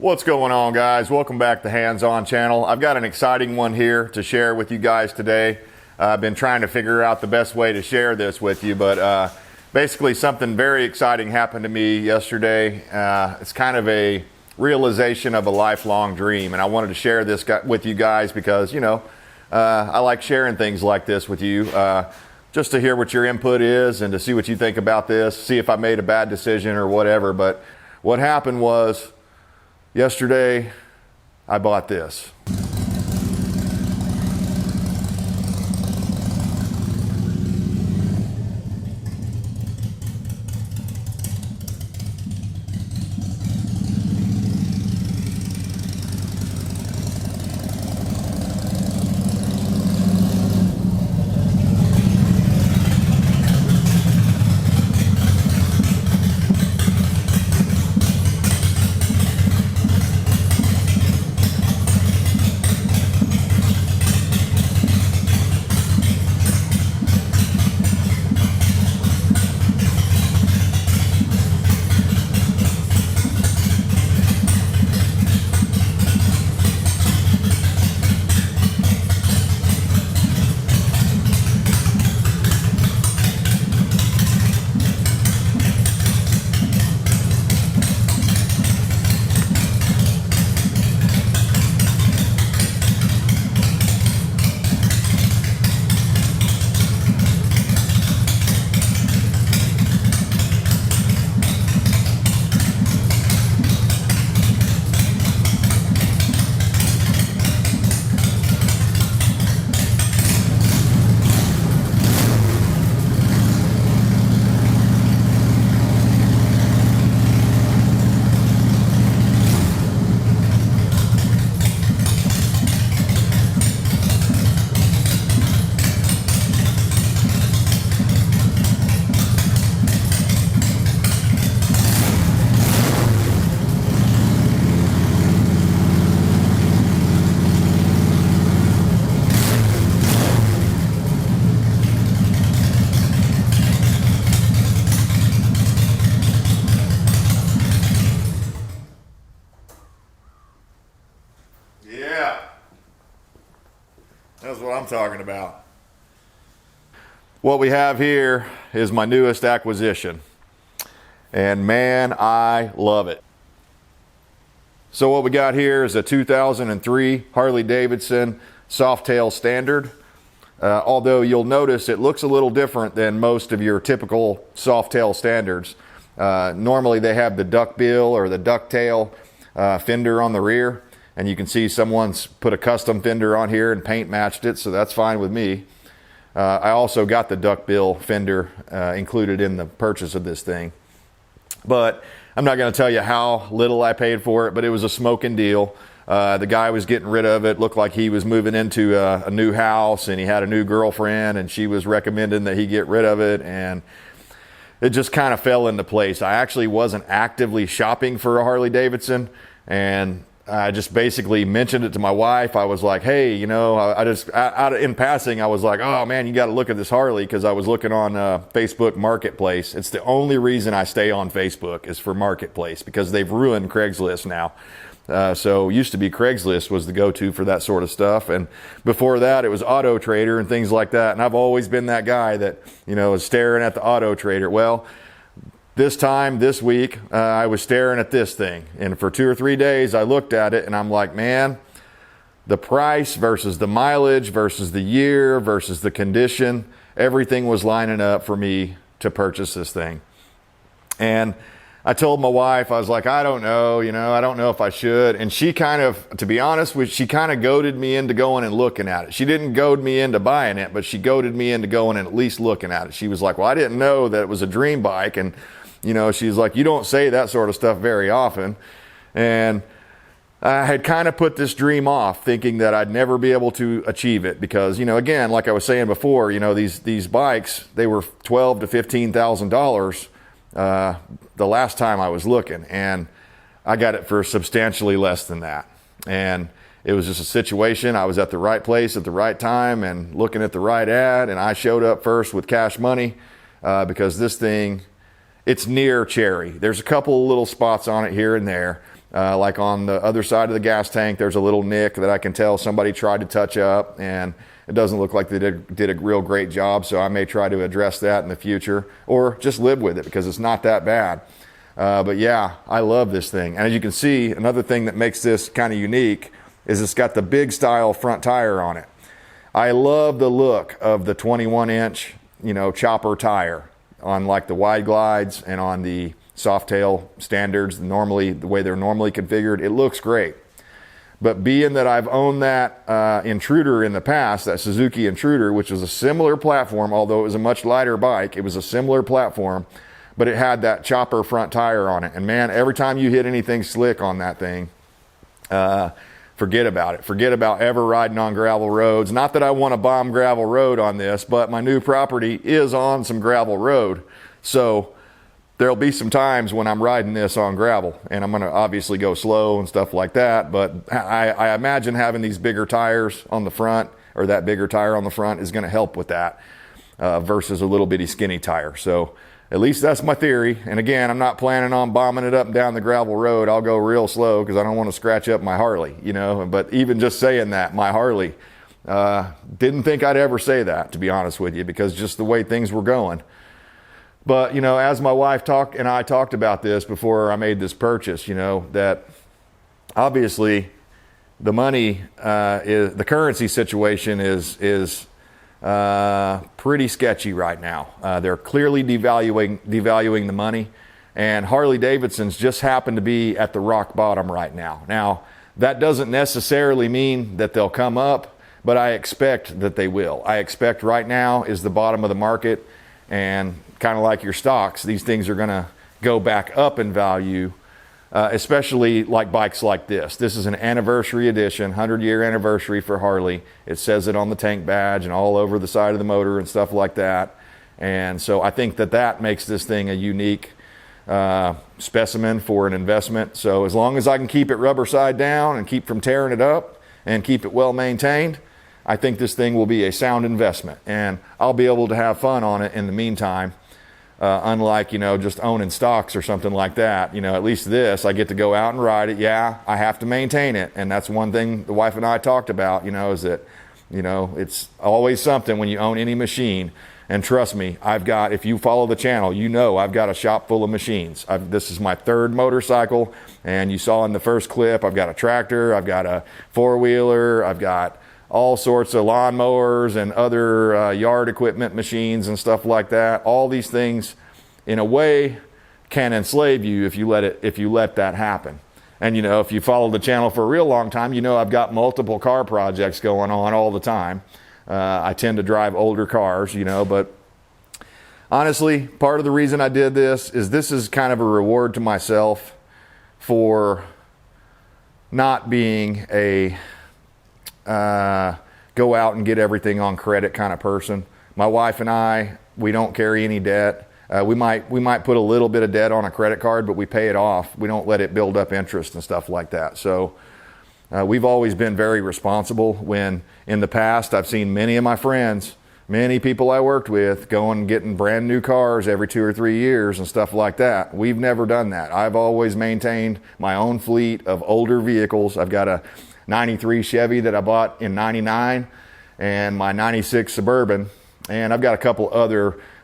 What's going on, guys? Welcome back to Hands On channel. I've got an exciting one here to share with you guys today. I've been trying to figure out the best way to share this with you, but basically something very exciting happened to me yesterday. It's kind of a realization of a lifelong dream, and I wanted to share this with you guys because, I like sharing things like this with you, just to hear what your input is and to see what you think about this, see if I made a bad decision or whatever. But what happened was, yesterday, I bought this. Yeah, that's what I'm talking about. What we have here is my newest acquisition, and man, I love it. So what we got here is a 2003 Harley Davidson Softail Standard. Although you'll notice it looks a little different than most of your typical Softail standards. Normally they have the duckbill or the ducktail fender on the rear. And you can see someone's put a custom fender on here and paint matched it, so that's fine with me. I also got the duckbill fender included in the purchase of this thing. But I'm not going to tell you how little I paid for it, but it was a smoking deal. The guy was getting rid of it. Looked like he was moving into a new house, and he had a new girlfriend, and she was recommending that he get rid of it, and it just kind of fell into place. I actually wasn't actively shopping for a Harley Davidson, and I just basically mentioned it to my wife. I was like, hey, I just, in passing, I was like, oh man, you got to look at this Harley, because I was looking on Facebook Marketplace. It's the only reason I stay on Facebook is for Marketplace, because they've ruined Craigslist now. So used to be Craigslist was the go-to for that sort of stuff. And before that, it was Auto Trader and things like that. And I've always been that guy that, is staring at the Auto Trader. Well, this week, I was staring at this thing, and for 2 or 3 days, I looked at it, and I'm like, man, the price versus the mileage versus the year versus the condition, everything was lining up for me to purchase this thing. And I told my wife, I was like, I don't know, I don't know if I should. And she kind of, to be honest with you, she kind of goaded me into going and looking at it. She didn't goad me into buying it, but she goaded me into going and at least looking at it. She was like, well, I didn't know that it was a dream bike. And she's like, you don't say that sort of stuff very often. And I had kind of put this dream off, thinking that I'd never be able to achieve it because, again, like I was saying before, these bikes, they were $12,000 to $15,000 the last time I was looking, and I got it for substantially less than that. And it was just a situation. I was at the right place at the right time and looking at the right ad, and I showed up first with cash money because this thing, it's near cherry. There's a couple of little spots on it here and there, Like on the other side of the gas tank, there's a little nick that I can tell somebody tried to touch up, and it doesn't look like they did a real great job, so I may try to address that in the future, or just live with it because it's not that bad. But yeah, I love this thing. And as you can see, another thing that makes this kind of unique is it's got the big style front tire on it. I love the look of the 21-inch, chopper tire on like the wide glides and on the Softail standards, the way they're normally configured. It looks great. But being that I've owned that Intruder in the past, that Suzuki Intruder, which was a similar platform, although it was a much lighter bike, it was a similar platform, but it had that chopper front tire on it. And man, every time you hit anything slick on that thing, forget about it. Forget about ever riding on gravel roads. Not that I want to bomb gravel road on this, but my new property is on some gravel road. So there'll be some times when I'm riding this on gravel, and I'm going to obviously go slow and stuff like that. But I imagine having these bigger tires on the front, or that bigger tire on the front, is going to help with that versus a little bitty skinny tire. So at least that's my theory. And again, I'm not planning on bombing it up and down the gravel road. I'll go real slow because I don't want to scratch up my Harley, But even just saying that, my Harley, didn't think I'd ever say that, to be honest with you, because just the way things were going. But, as my wife and I talked about this before I made this purchase, that obviously the money, the currency situation is pretty sketchy right now. They're clearly devaluing the money, and Harley Davidson's just happen to be at the rock bottom right now. Now, that doesn't necessarily mean that they'll come up, but I expect that they will. I expect right now is the bottom of the market, and kind of like your stocks, these things are going to go back up in value, especially like bikes like this. This is an anniversary edition, 100-year anniversary for Harley. It says it on the tank badge and all over the side of the motor and stuff like that. And so I think that makes this thing a unique specimen for an investment. So as long as I can keep it rubber side down and keep from tearing it up and keep it well maintained, I think this thing will be a sound investment, and I'll be able to have fun on it in the meantime. Unlike, just owning stocks or something like that. At least this, I get to go out and ride it. Yeah, I have to maintain it. And that's one thing the wife and I talked about, is that, it's always something when you own any machine. And trust me, if you follow the channel, I've got a shop full of machines. This is my third motorcycle. And you saw in the first clip, I've got a tractor, I've got a four-wheeler, I've got all sorts of lawnmowers and other yard equipment machines and stuff like that. All these things, in a way, can enslave you if you let that happen. And if you follow the channel for a real long time, I've got multiple car projects going on all the time. I tend to drive older cars, but honestly, part of the reason I did this is kind of a reward to myself for not being a go out and get everything on credit kind of person. My wife and I, we don't carry any debt. We might put a little bit of debt on a credit card, but we pay it off. We don't let it build up interest and stuff like that. So we've always been very responsible. When in the past I've seen many of my friends, many people I worked with, going and getting brand new cars every 2 or 3 years and stuff like that. We've never done that. I've always maintained my own fleet of older vehicles. I've got a 93 Chevy that I bought in 99 and my 96 Suburban. And I've got a couple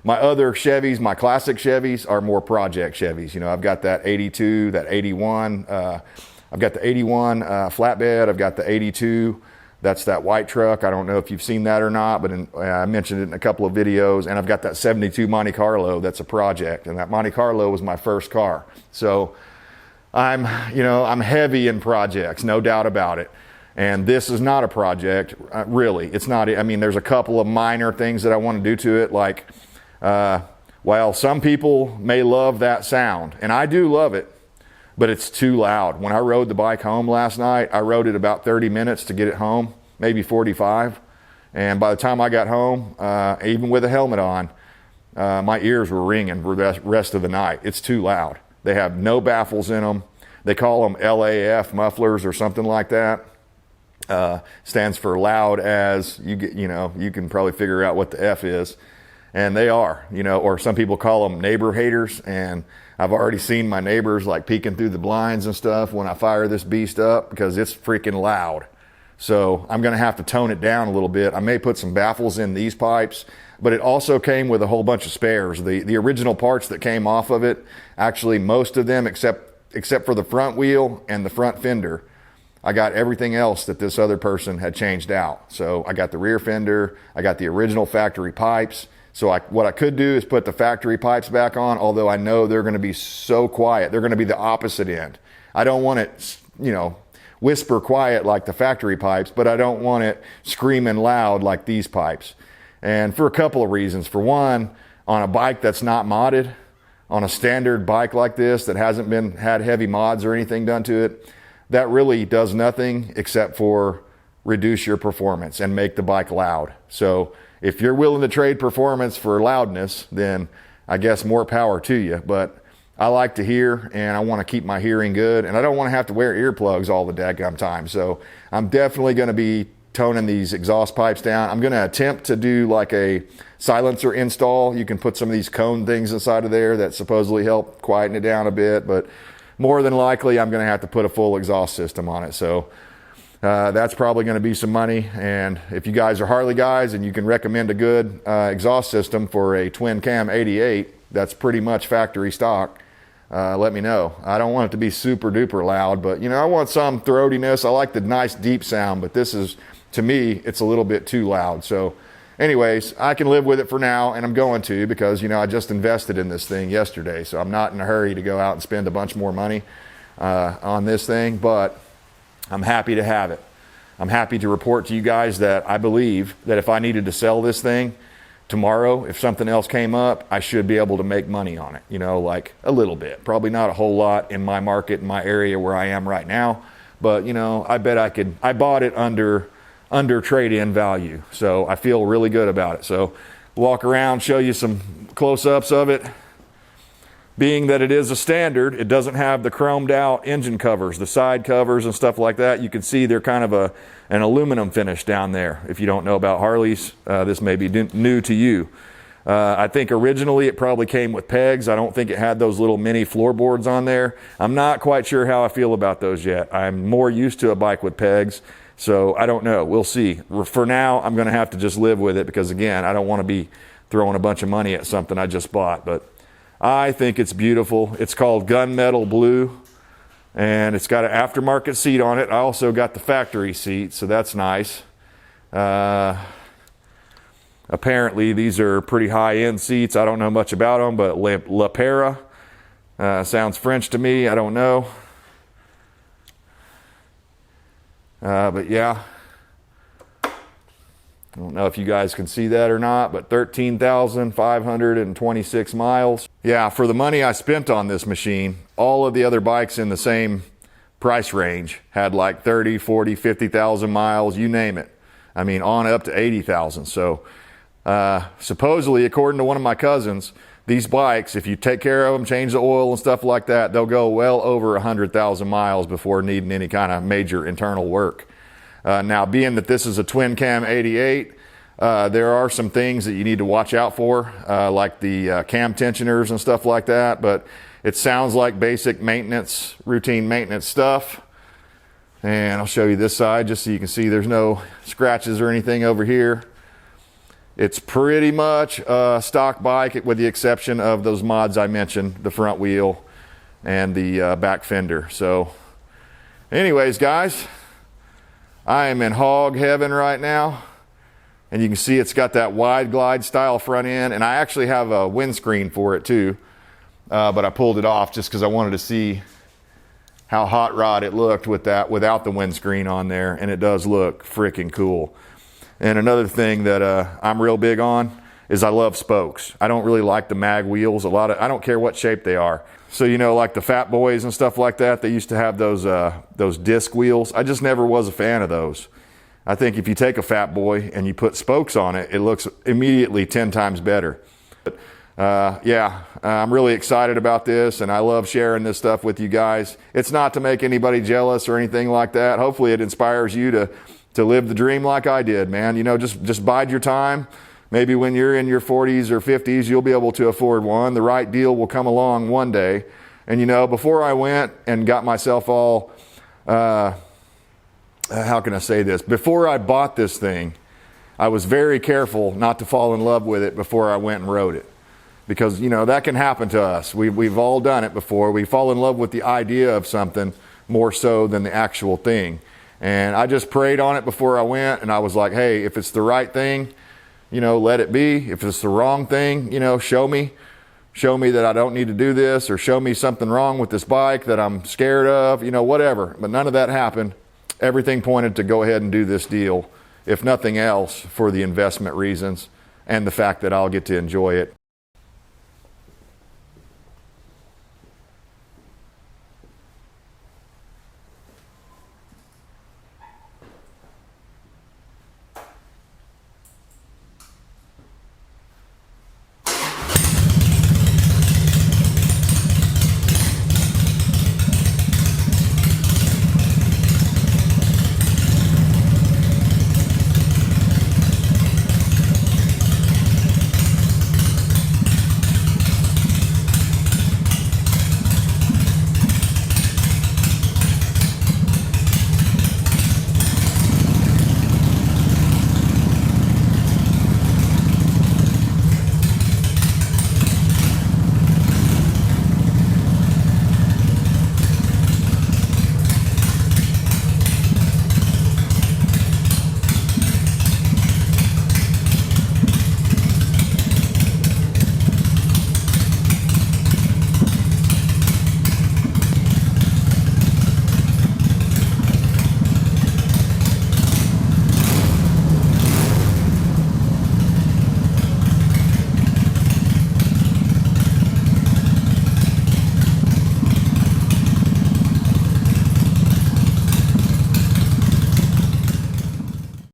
my other Chevys, my classic Chevys are more project Chevys. I've got that 82, that 81. I've got the 81 flatbed. I've got the 82. That's that white truck. I don't know if you've seen that or not, but I mentioned it in a couple of videos. And I've got that 72 Monte Carlo. That's a project. And that Monte Carlo was my first car. So I'm heavy in projects, no doubt about it. And this is not a project, really. It's not. There's a couple of minor things that I want to do to it, like, while some people may love that sound, and I do love it, but it's too loud. When I rode the bike home last night, I rode it about 30 minutes to get it home, maybe 45. And by the time I got home, even with a helmet on, my ears were ringing for the rest of the night. It's too loud. They have no baffles in them. They call them LAF mufflers or something like that. Stands for loud as. You can probably figure out what the F is. And they are, or some people call them neighbor haters. And I've already seen my neighbors like peeking through the blinds and stuff when I fire this beast up because it's freaking loud. So I'm going to have to tone it down a little bit. I may put some baffles in these pipes, but it also came with a whole bunch of spares. The original parts that came off of it, actually most of them except for the front wheel and the front fender, I got everything else that this other person had changed out. So I got the rear fender, I got the original factory pipes. So what I could do is put the factory pipes back on, although I know they're going to be so quiet. They're going to be the opposite end. I don't want it, whisper quiet like the factory pipes, but I don't want it screaming loud like these pipes. And for a couple of reasons. For one, on a bike that's not modded, on a standard bike like this that hasn't had heavy mods or anything done to it, that really does nothing except for reduce your performance and make the bike loud. So if you're willing to trade performance for loudness, then I guess more power to you. But I like to hear, and I want to keep my hearing good, and I don't want to have to wear earplugs all the daggum time. So I'm definitely going to be toning these exhaust pipes down. I'm going to attempt to do like a silencer install. You can put some of these cone things inside of there that supposedly help quieten it down a bit, but more than likely I'm going to have to put a full exhaust system on it. So that's probably going to be some money. And if you guys are Harley guys and you can recommend a good exhaust system for a twin cam 88 that's pretty much factory stock, let me know. I don't want it to be super duper loud, but I want some throatiness. I like the nice deep sound, but this is, to me, it's a little bit too loud. So anyways, I can live with it for now, and I'm going to, because I just invested in this thing yesterday, so I'm not in a hurry to go out and spend a bunch more money on this thing, but I'm happy to have it. I'm happy to report to you guys that I believe that if I needed to sell this thing tomorrow, if something else came up, I should be able to make money on it, like a little bit. Probably not a whole lot in my market, in my area where I am right now, but I bet I could. I bought it under trade-in value, so I feel really good about it. So walk around, show you some close-ups of it. Being that it is a standard, it doesn't have the chromed out engine covers, the side covers and stuff like that. You can see they're kind of an aluminum finish down there. If you don't know about Harleys, this may be new to you. I think originally it probably came with pegs. I don't think it had those little mini floorboards on there. I'm not quite sure how I feel about those yet. I'm more used to a bike with pegs, so I don't know. We'll see. For now, I'm going to have to just live with it because, again, I don't want to be throwing a bunch of money at something I just bought. But I think it's beautiful. It's called Gunmetal Blue, and it's got an aftermarket seat on it. I also got the factory seat, so that's nice. Apparently, these are pretty high-end seats. I don't know much about them, but La Pera sounds French to me. I don't know. But yeah, I don't know if you guys can see that or not, but 13,526 miles. Yeah, for the money I spent on this machine, all of the other bikes in the same price range had like 30, 40, 50,000 miles, you name it. I mean, on up to 80,000. So supposedly, according to one of my cousins, these bikes, if you take care of them, change the oil and stuff like that, they'll go well over 100,000 miles before needing any kind of major internal work. Now, being that this is a twin cam 88, there are some things that you need to watch out for, like the cam tensioners and stuff like that, but it sounds like basic maintenance, routine maintenance stuff. And I'll show you this side just so you can see there's no scratches or anything over here. It's pretty much a stock bike with the exception of those mods I mentioned, the front wheel and the back fender. So anyways, guys, I am in hog heaven right now. And you can see it's got that wide glide style front end. And I actually have a windscreen for it too. But I pulled it off just because I wanted to see how hot rod it looked with that without the windscreen on there. And it does look freaking cool. And another thing that I'm real big on is I love spokes. I don't really like the mag wheels. I don't care what shape they are. So, like the Fat Boys and stuff like that, they used to have those disc wheels. I just never was a fan of those. I think if you take a Fat Boy and you put spokes on it, it looks immediately 10 times better. But yeah, I'm really excited about this, and I love sharing this stuff with you guys. It's not to make anybody jealous or anything like that. Hopefully it inspires you to live the dream like I did, man. Just bide your time. Maybe when you're in your 40s or 50s, you'll be able to afford one. The right deal will come along one day. And you know, before I went and got myself all, how can I say this? Before I bought this thing, I was very careful not to fall in love with it before I went and rode it. Because, you know, that can happen to us. We've all done it before. We fall in love with the idea of something more so than the actual thing. And I just prayed on it before I went, and I was like, hey, if it's the right thing, you know, let it be. If it's the wrong thing, you know, show me that I don't need to do this, or show me something wrong with this bike that I'm scared of, you know, whatever. But none of that happened. Everything pointed to go ahead and do this deal, if nothing else, for the investment reasons and the fact that I'll get to enjoy it